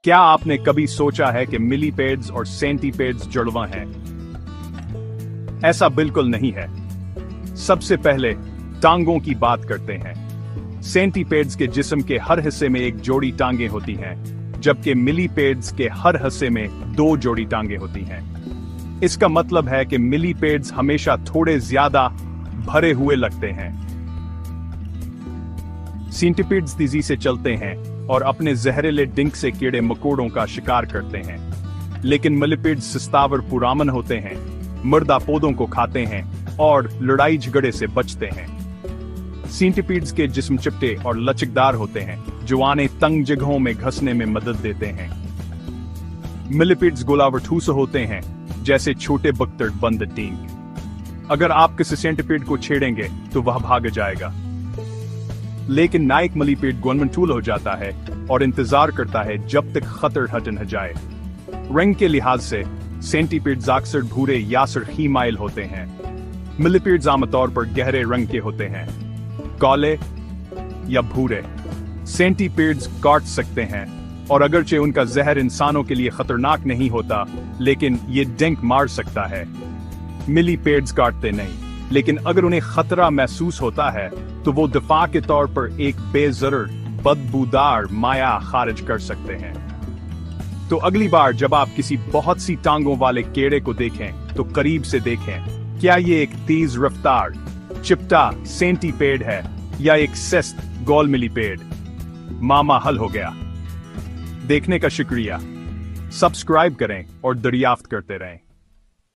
क्या आपने कभी सोचा है कि मिलीपेड्स और सेंटीपेड्स जुड़वा हैं? ऐसा बिल्कुल नहीं है। सबसे पहले टांगों की बात करते हैं। सेंटीपेड्स के जिस्म के हर हिस्से में एक जोड़ी टांगें होती हैं, जबकि मिलीपेड्स के हर हिस्से में 2 जोड़ी टांगें होती हैं। इसका मतलब है कि मिलीपेड्स हमेशा थोड़े ज्यादा भरे हुए लगते हैं। सेंटीपेड्स तेजी से चलते हैं और अपने जहरीले डिंक से कीड़े मकोड़ों का शिकार करते हैं, लेकिन मिलीपेड्स सस्तावर पुरामन होते हैं, मुर्दा पौधों को खाते हैं और लड़ाई झगड़े से बचते हैं। सेंटीपेड्स के जिस्म चिपटे और लचकदार होते हैं, जो आने तंग जगहों में घसने में मदद देते हैं। मिलीपेड्स गोलावर ठूस होते हैं, जैसे छोटे बख्तर बंद टींग। अगर आप किसी सेंटीपेड को छेड़ेंगे तो वह भाग जाएगा, लेकिन नायक मिलीपेड गवर्नमेंटूल हो जाता है और इंतजार करता है जब तक खतर हट न जाए। रंग के लिहाज से सेंटीपेड्स अक्सर भूरे या सरखीमाइल होते हैं। मिलीपेड्स आमतौर पर गहरे रंग के होते हैं, काले या भूरे। सेंटीपेड्स काट सकते हैं, और अगरचे उनका जहर इंसानों के लिए खतरनाक नहीं होता, लेकिन ये डंक मार सकता है। मिलीपेड्स काटते नहीं, लेकिन अगर उन्हें खतरा महसूस होता है तो वो दफा के तौर पर एक बेजरर बदबूदार माया खारिज कर सकते हैं। तो अगली बार जब आप किसी बहुत सी टांगों वाले कीड़े को देखें तो करीब से देखें, क्या ये एक तेज रफ्तार चिपटा सेंटीपेड है या एक सेस्त गोल मिलीपेड। मामा हल हो गया। देखने का शुक्रिया। सब्सक्राइब करें और दरियाफ्त करते रहें।